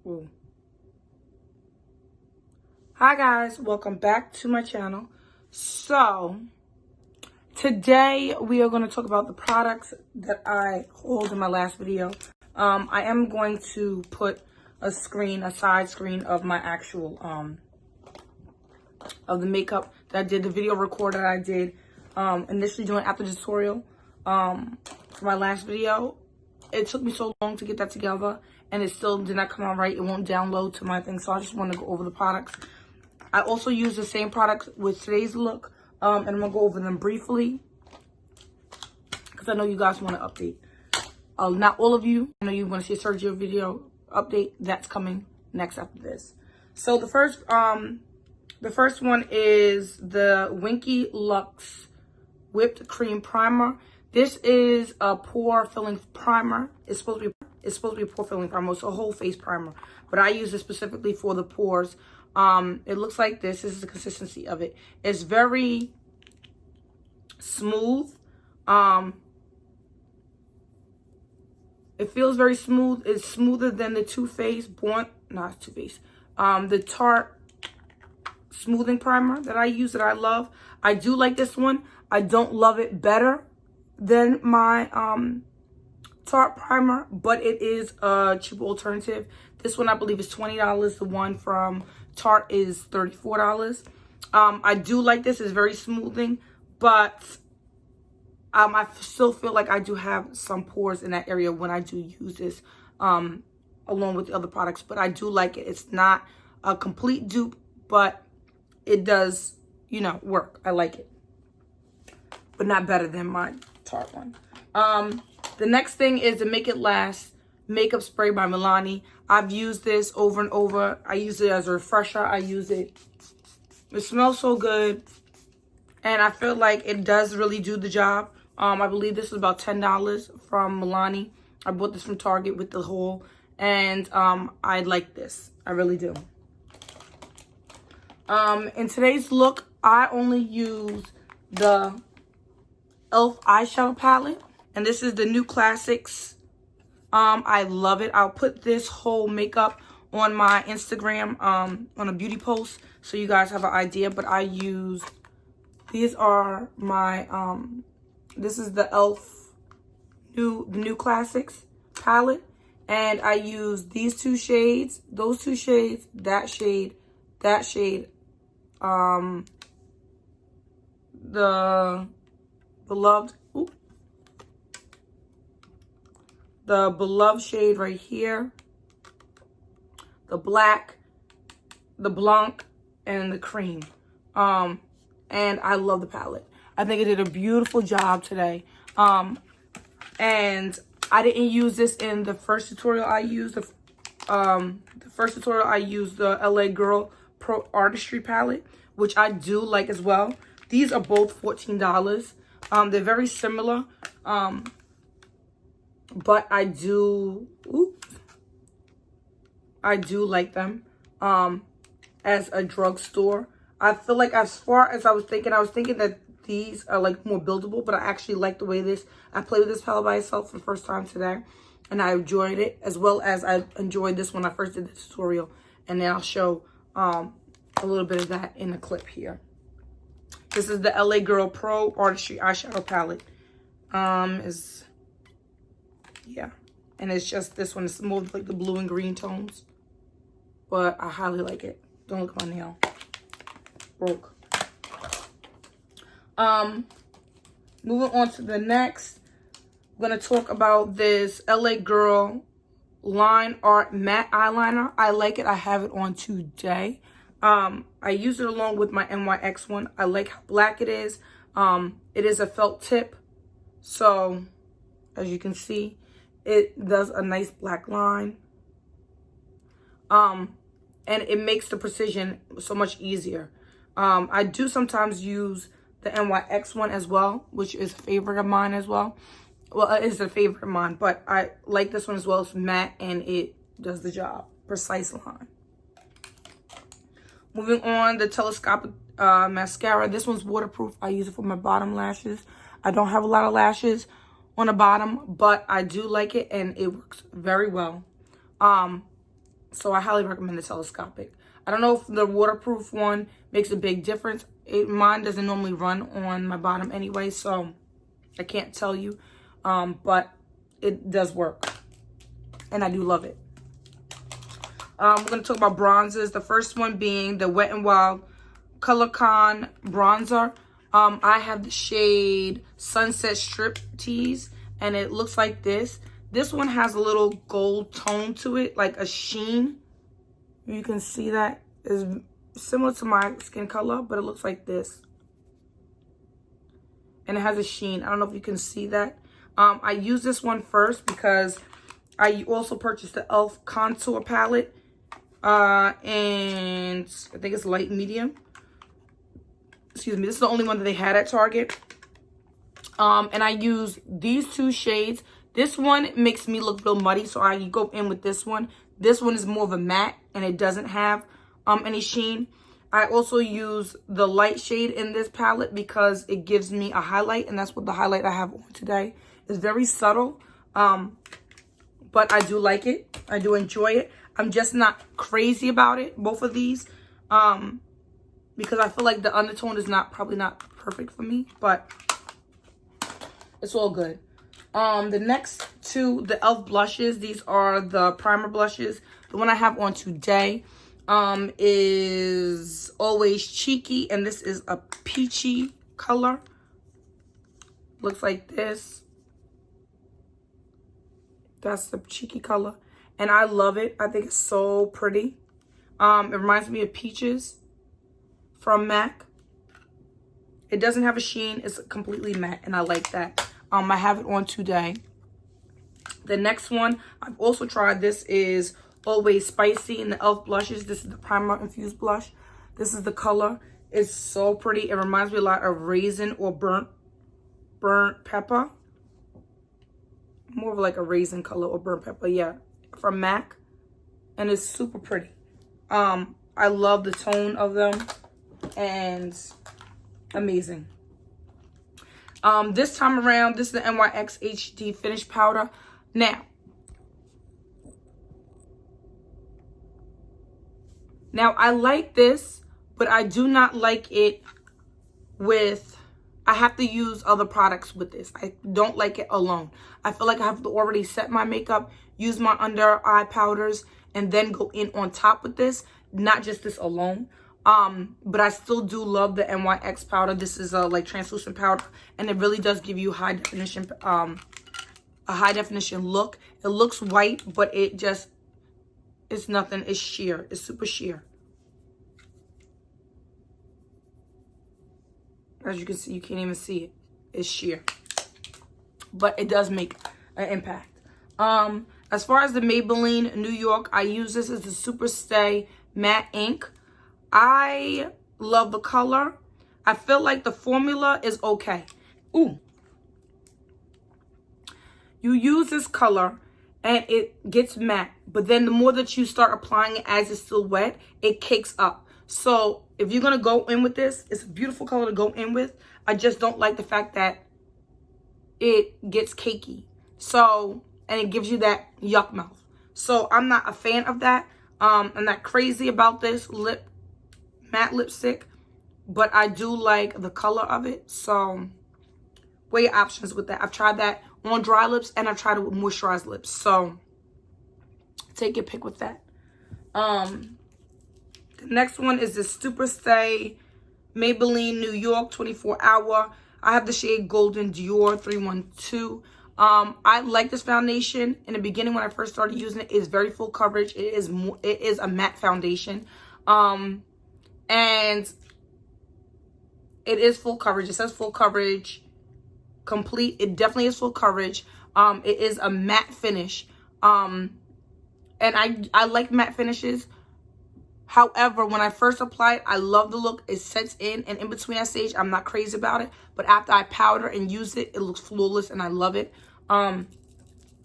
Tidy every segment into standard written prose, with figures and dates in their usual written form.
Ooh. Hi guys, welcome back to my channel. So today we are going to talk about the products that I hauled in my last video. I am going to put a side screen of my actual of the makeup that I did, the video record that I did initially doing after the tutorial for my last video. It took me so long to get that together and it still did not come out right. It won't download to my thing, so I just want to go over the products. I also use the same products with today's look, and I'm going to go over them briefly because I know you guys want to update. Not all of you. I know you want to see a Sergio video update. That's coming next after this. So the first one is the Winky Lux Whipped Cream Primer. This is a pore filling primer. It's supposed to be a pore filling primer. It's a whole face primer, but I use it specifically for the pores. It looks like this. This is the consistency of it. It's very smooth. It feels very smooth. It's smoother than the the Tarte smoothing primer that I use, that I love. I do like this one. I don't love it better than my Tarte primer, but it is a cheaper alternative. This one I believe is $20. The one from Tarte is $34. I do like this. It's very smoothing, but I still feel like I do have some pores in that area when I do use this along with the other products, but I do like it. It's not a complete dupe, but it does, you know, work. I like it, but not better than my Tarte one. The next thing is the Make It Last Makeup Spray by Milani. I've used this over and over. I use it as a refresher. I use it. It smells so good, and I feel like it does really do the job. I believe this is about $10 from Milani. I bought this from Target with the haul, and I like this. I really do. In today's look, I only use the e.l.f. eyeshadow palette, and this is the New Classics. I love it. I'll put this whole makeup on my Instagram on a beauty post so you guys have an idea, but I use, these are my this is the e.l.f. New Classics palette, and I use these two shades, those two shades, that shade, the beloved shade right here, the black, the blanc, and the cream. And I love the palette. I think it did a beautiful job today. And I didn't use this in the first tutorial I used. The first tutorial I used the LA Girl Pro Artistry palette, which I do like as well. These are both $14. They're very similar. But I do like them as a drugstore. I feel like, as far as I was thinking that these are like more buildable, but I actually like the way I played with this palette by itself for the first time today, and I enjoyed it, as well as I enjoyed this when I first did the tutorial, and then I'll show a little bit of that in the clip here. This is the LA Girl Pro Artistry Eyeshadow Palette. Yeah, and it's just this one. It's more like the blue and green tones, but I highly like it. Don't look at my nail. Broke. Moving on to the next, I'm gonna talk about this LA Girl Line Art Matte Eyeliner. I like it. I have it on today. I use it along with my NYX one. I like how black it is. It is a felt tip, so as you can see, it does a nice black line. And it makes the precision so much easier. I do sometimes use the NYX one as well, which is a favorite of mine as well. Well, it is a favorite of mine, but I like this one as well. It's matte and it does the job. Precise line. Moving on, the Telescopic mascara. This one's waterproof. I use it for my bottom lashes. I don't have a lot of lashes on the bottom, but I do like it and it works very well. So I highly recommend the telescopic. I don't know if the waterproof one makes a big difference. Mine doesn't normally run on my bottom anyway, so I can't tell you. But it does work. And I do love it. We're going to talk about bronzers. The first one being the Wet n Wild Color Con bronzer. I have the shade Sunset Strip Tease, and it looks like this. This one has a little gold tone to it, like a sheen. You can see that is similar to my skin color, but it looks like this. And it has a sheen. I don't know if you can see that. I use this one first because I also purchased the e.l.f. contour palette. And I think it's light medium. Excuse me. This is the only one that they had at Target. And I use these two shades. This one makes me look real muddy, so I go in with this one. This one is more of a matte, and it doesn't have any sheen. I also use the light shade in this palette because it gives me a highlight, and that's what the highlight I have on today. It's very subtle, but I do like it. I do enjoy it. I'm just not crazy about it, both of these, because I feel like the undertone is probably not perfect for me, but it's all good. The next two, the e.l.f. blushes. These are the primer blushes. The one I have on today is Always Cheeky, and this is a peachy color. Looks like this. That's the cheeky color, and I love it. I think it's so pretty. It reminds me of Peaches from MAC. It doesn't have a sheen. It's completely matte, and I like that. I have it on today. The next one I've also tried. This is Always Spicy in the e.l.f. blushes. This is the primer infused blush. This is the color. It's so pretty. It reminds me a lot of raisin or burnt pepper. More of like a raisin color or burnt pepper. Yeah, from MAC, and it's super pretty. I love the tone of them, and amazing. This time around, this is the NYX HD Finish Powder. Now, I like this, but I do not like it with, I have to use other products with this. I don't like it alone. I feel like I have to already set my makeup, use my under eye powders, and then go in on top with this, not just this alone. But I still do love the NYX powder. This is a like translucent powder, and it really does give you high definition, a high definition look. It looks white, but it just, it's nothing. It's sheer. It's super sheer. As you can see, you can't even see it. It's sheer, but it does make an impact. As far as the Maybelline New York, I use this as the Super Stay Matte Ink. I love the color. I feel like the formula is okay. Ooh. You use this color and it gets matte, but then the more that you start applying it as it's still wet, it cakes up. So if you're going to go in with this, it's a beautiful color to go in with. I just don't like the fact that it gets cakey. So, and it gives you that yuck mouth. So I'm not a fan of that. I'm not crazy about this matte lipstick, but I do like the color of it. So weigh your options with that. I've tried that on dry lips, and I've tried it with moisturized lips. So take your pick with that. The next one is the Super Stay Maybelline New York 24 Hour. I have the shade Golden Dior 312. I like this foundation. In the beginning, when I first started using it, it's very full coverage. It is a matte foundation. And it is full coverage. It says full coverage complete. It definitely is full coverage. It is a matte finish. And I like matte finishes. However, when I first apply it, I love the look. It sets in, and in between that stage, I'm not crazy about it. But after I powder and use it, it looks flawless, and I love it.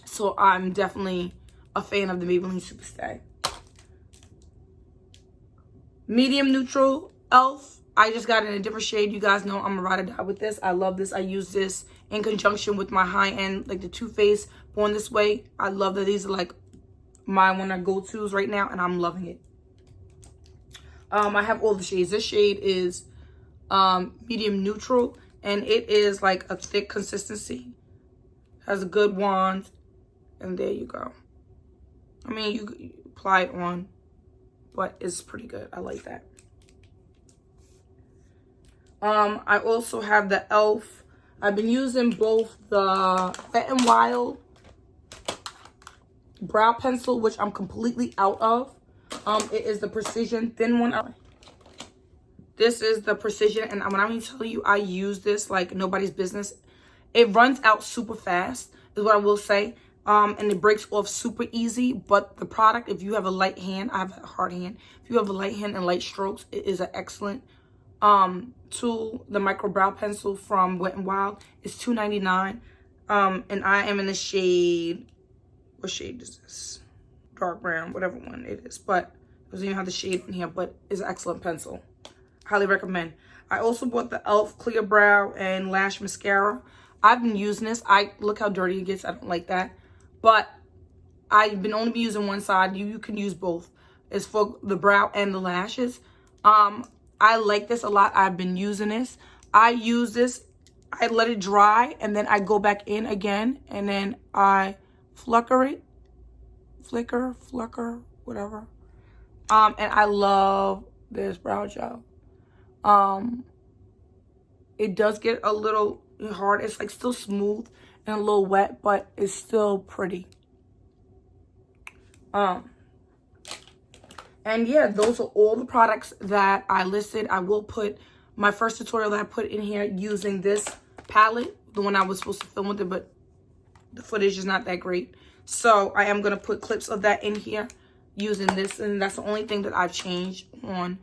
So I'm definitely a fan of the Maybelline Super Stay. Medium neutral e.l.f. I just got it in a different shade. You guys know I'm a ride or die with this. I love this. I use this in conjunction with my high-end, like the Too Faced Born This Way. I love that these are like my one of go-tos right now, and I'm loving it. I have all the shades. This shade is medium neutral, and it is like a thick consistency. Has a good wand, and there you go. I mean, you apply it on, but it's pretty good. I like that. I also have the e.l.f. I've been using both the Wet n Wild brow pencil, which I'm completely out of. It is the Precision thin one. This is the Precision, and when I tell you, I use this like nobody's business. It runs out super fast, is what I will say. And it breaks off super easy. But the product, if you have a light hand, I have a hard hand. If you have a light hand and light strokes, it is an excellent tool. The micro brow pencil from Wet n Wild is $2.99. And I am in the shade, what shade is this? Dark brown, whatever one it is. But it doesn't even have the shade in here, but it's an excellent pencil. Highly recommend. I also bought the e.l.f. Clear Brow and Lash Mascara. I've been using this. Look how dirty it gets. I don't like that. But I've been only using one side. You can use both. It's for the brow and the lashes. I like this a lot. I've been using this. I use this. I let it dry, and then I go back in again, and then I flicker it. Flicker, whatever. And I love this brow gel. It does get a little hard. It's like still smooth and a little wet, but it's still pretty. And yeah, those are all the products that I listed. I will put my first tutorial that I put in here using this palette, the one I was supposed to film with it, but the footage is not that great. So I am going to put clips of that in here using this, and that's the only thing that I've changed on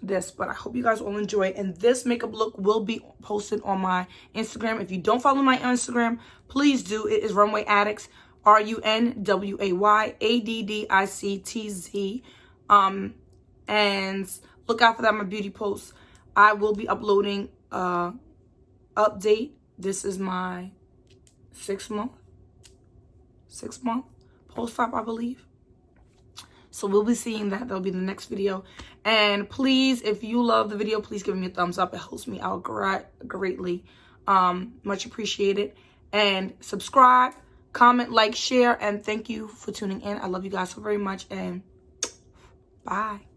this. But I hope you guys all enjoy it, and this makeup look will be posted on my Instagram. If you don't follow my Instagram, please do. It is Runway Addicts, RUNWAYADDICTZ. And look out for that, my beauty posts. I will be uploading update. This is my 6 month post-op, I believe. So we'll be seeing that. That'll be the next video. And please, if you love the video, please give me a thumbs up. It helps me out greatly. Much appreciated. And subscribe, comment, like, share, and thank you for tuning in. I love you guys so very much, and bye.